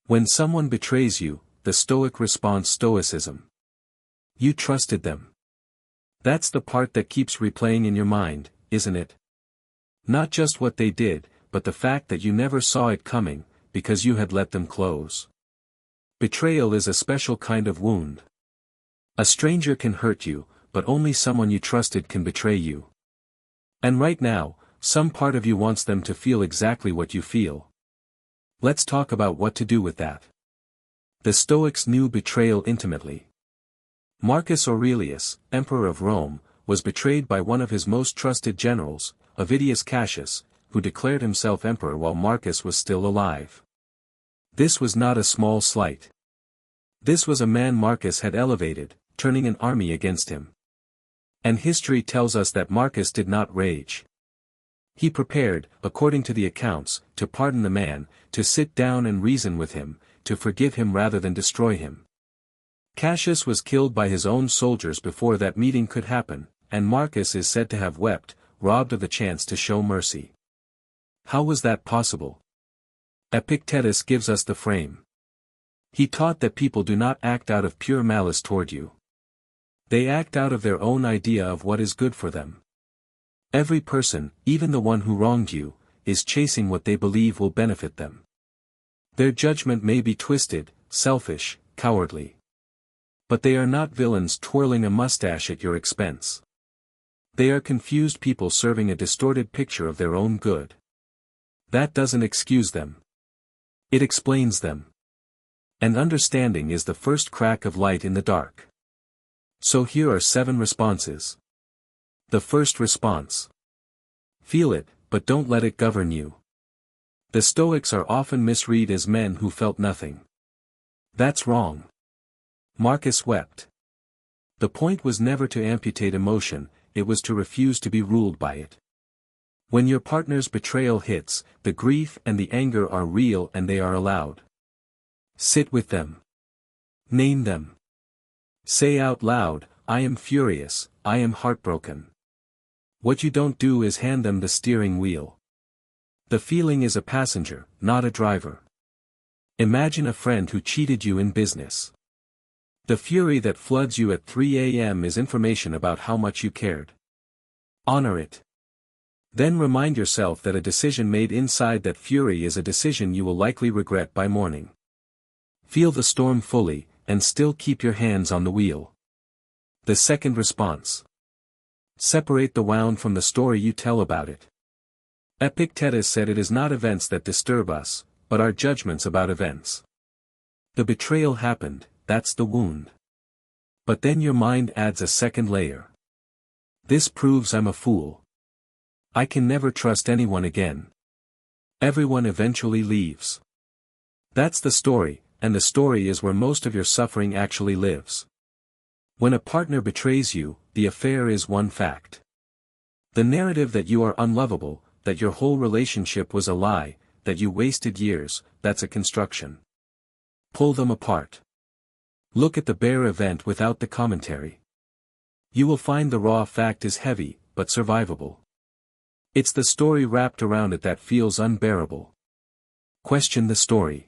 When someone betrays you, the Stoic response: Stoicism. You trusted them. That's the part that keeps replaying in your mind, isn't it? Not just what they did, but the fact that you never saw it coming, because you had let them close. Betrayal is a special kind of wound. A stranger can hurt you, but only someone you trusted can betray you. And right now, some part of you wants them to feel exactly what you feel. Let's talk about what to do with that. The Stoics knew betrayal intimately. Marcus Aurelius, emperor of Rome, was betrayed by one of his most trusted generals, Avidius Cassius, who declared himself emperor while Marcus was still alive. This was not a small slight. This was a man Marcus had elevated, turning an army against him. And history tells us that Marcus did not rage. He prepared, according to the accounts, to pardon the man, to sit down and reason with him, to forgive him rather than destroy him. Cassius was killed by his own soldiers before that meeting could happen, and Marcus is said to have wept, robbed of the chance to show mercy. How was that possible? Epictetus gives us the frame. He taught that people do not act out of pure malice toward you. They act out of their own idea of what is good for them. Every person, even the one who wronged you, is chasing what they believe will benefit them. Their judgment may be twisted, selfish, cowardly. But they are not villains twirling a mustache at your expense. They are confused people serving a distorted picture of their own good. That doesn't excuse them. It explains them. And understanding is the first crack of light in the dark. So here are 7 responses. The first response. Feel it, but don't let it govern you. The Stoics are often misread as men who felt nothing. That's wrong. Marcus wept. The point was never to amputate emotion, it was to refuse to be ruled by it. When your partner's betrayal hits, the grief and the anger are real and they are allowed. Sit with them. Name them. Say out loud, I am furious, I am heartbroken. What you don't do is hand them the steering wheel. The feeling is a passenger, not a driver. Imagine a friend who cheated you in business. The fury that floods you at 3 a.m. is information about how much you cared. Honor it. Then remind yourself that a decision made inside that fury is a decision you will likely regret by morning. Feel the storm fully, and still keep your hands on the wheel. The second response. Separate the wound from the story you tell about it. Epictetus said it is not events that disturb us, but our judgments about events. The betrayal happened, that's the wound. But then your mind adds a second layer. This proves I'm a fool. I can never trust anyone again. Everyone eventually leaves. That's the story, and the story is where most of your suffering actually lives. When a partner betrays you, the affair is one fact. The narrative that you are unlovable, that your whole relationship was a lie, that you wasted years, that's a construction. Pull them apart. Look at the bare event without the commentary. You will find the raw fact is heavy, but survivable. It's the story wrapped around it that feels unbearable. Question the story.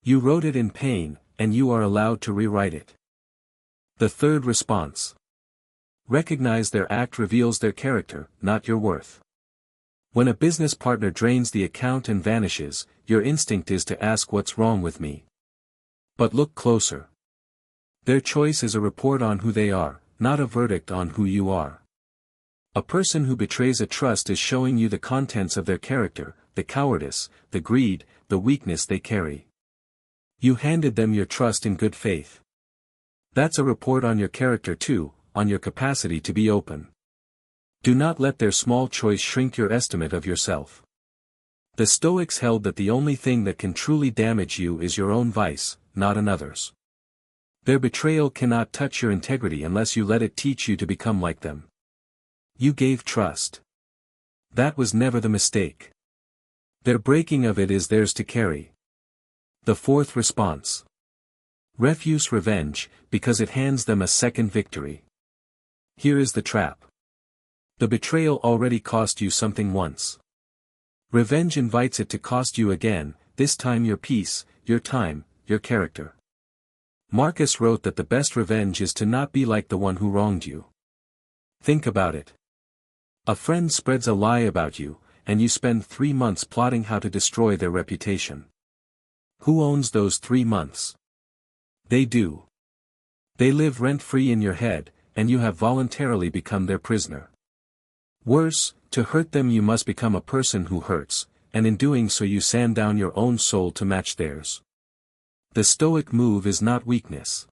You wrote it in pain, and you are allowed to rewrite it. The third response. Recognize their act reveals their character, not your worth. When a business partner drains the account and vanishes, your instinct is to ask what's wrong with me. But look closer. Their choice is a report on who they are, not a verdict on who you are. A person who betrays a trust is showing you the contents of their character, the cowardice, the greed, the weakness they carry. You handed them your trust in good faith. That's a report on your character too, on your capacity to be open. Do not let their small choice shrink your estimate of yourself. The Stoics held that the only thing that can truly damage you is your own vice, not another's. Their betrayal cannot touch your integrity unless you let it teach you to become like them. You gave trust. That was never the mistake. Their breaking of it is theirs to carry. The fourth response. Refuse revenge, because it hands them a second victory. Here is the trap. The betrayal already cost you something once. Revenge invites it to cost you again, this time your peace, your time, your character. Marcus wrote that the best revenge is to not be like the one who wronged you. Think about it. A friend spreads a lie about you, and you spend 3 months plotting how to destroy their reputation. Who owns those 3 months? They do. They live rent-free in your head, and you have voluntarily become their prisoner. Worse, to hurt them you must become a person who hurts, and in doing so you sand down your own soul to match theirs. The Stoic move is not weakness.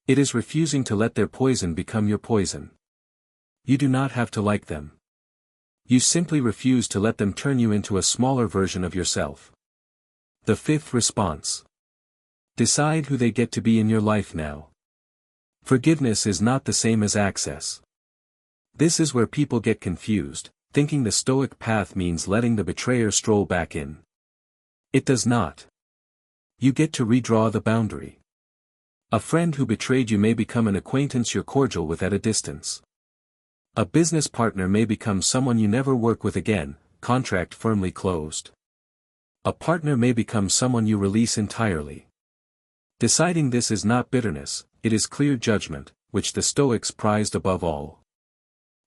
It is refusing to let their poison become your poison. You do not have to like them. You simply refuse to let them turn you into a smaller version of yourself. The fifth response. Decide who they get to be in your life now. Forgiveness is not the same as access. This is where people get confused, thinking the Stoic path means letting the betrayer stroll back in. It does not. You get to redraw the boundary. A friend who betrayed you may become an acquaintance you're cordial with at a distance. A business partner may become someone you never work with again, contract firmly closed. A partner may become someone you release entirely. Deciding this is not bitterness, it is clear judgment, which the Stoics prized above all.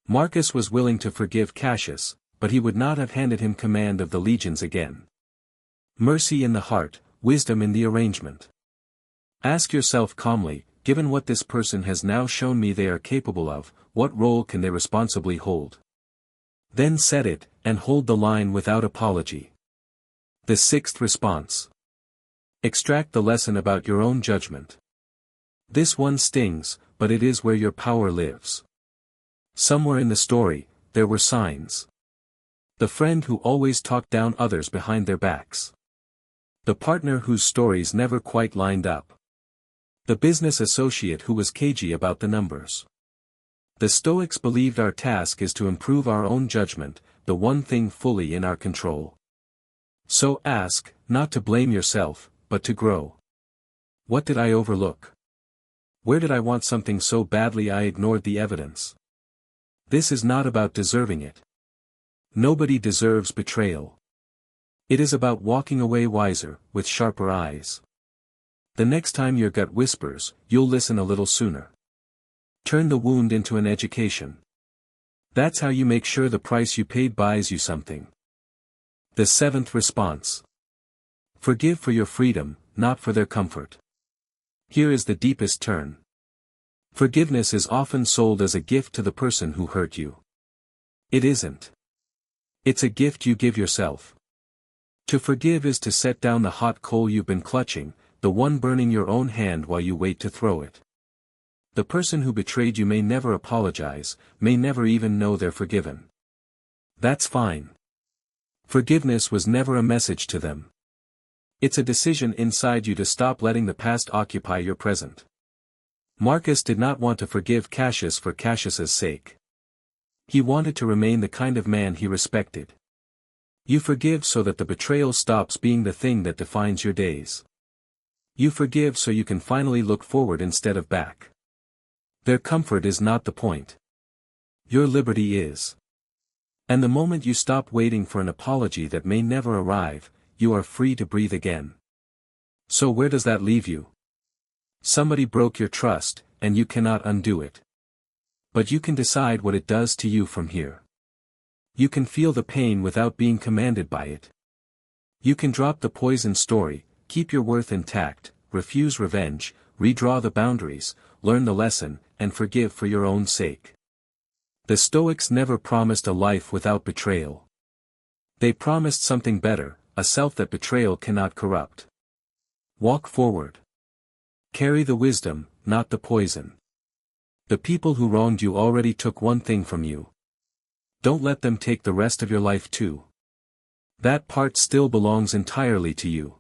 Marcus was willing to forgive Cassius, but he would not have handed him command of the legions again. Mercy in the heart, wisdom in the arrangement. Ask yourself calmly, given what this person has now shown me they are capable of, what role can they responsibly hold? Then set it, and hold the line without apology. The sixth response. Extract the lesson about your own judgment. This one stings, but it is where your power lives. Somewhere in the story, there were signs. The friend who always talked down others behind their backs. The partner whose stories never quite lined up. The business associate who was cagey about the numbers. The Stoics believed our task is to improve our own judgment, the one thing fully in our control. So ask, not to blame yourself, but to grow. What did I overlook? Where did I want something so badly I ignored the evidence? This is not about deserving it. Nobody deserves betrayal. It is about walking away wiser, with sharper eyes. The next time your gut whispers, you'll listen a little sooner. Turn the wound into an education. That's how you make sure the price you paid buys you something. The seventh response. Forgive for your freedom, not for their comfort. Here is the deepest turn. Forgiveness is often sold as a gift to the person who hurt you. It isn't. It's a gift you give yourself. To forgive is to set down the hot coal you've been clutching, the one burning your own hand while you wait to throw it. The person who betrayed you may never apologize, may never even know they're forgiven. That's fine. Forgiveness was never a message to them. It's a decision inside you to stop letting the past occupy your present. Marcus did not want to forgive Cassius for Cassius's sake. He wanted to remain the kind of man he respected. You forgive so that the betrayal stops being the thing that defines your days. You forgive so you can finally look forward instead of back. Their comfort is not the point. Your liberty is. And the moment you stop waiting for an apology that may never arrive, you are free to breathe again. So where does that leave you? Somebody broke your trust, and you cannot undo it. But you can decide what it does to you from here. You can feel the pain without being commanded by it. You can drop the poison story, keep your worth intact, refuse revenge, redraw the boundaries, learn the lesson, and forgive for your own sake. The Stoics never promised a life without betrayal. They promised something better, a self that betrayal cannot corrupt. Walk forward. Carry the wisdom, not the poison. The people who wronged you already took one thing from you. Don't let them take the rest of your life too. That part still belongs entirely to you.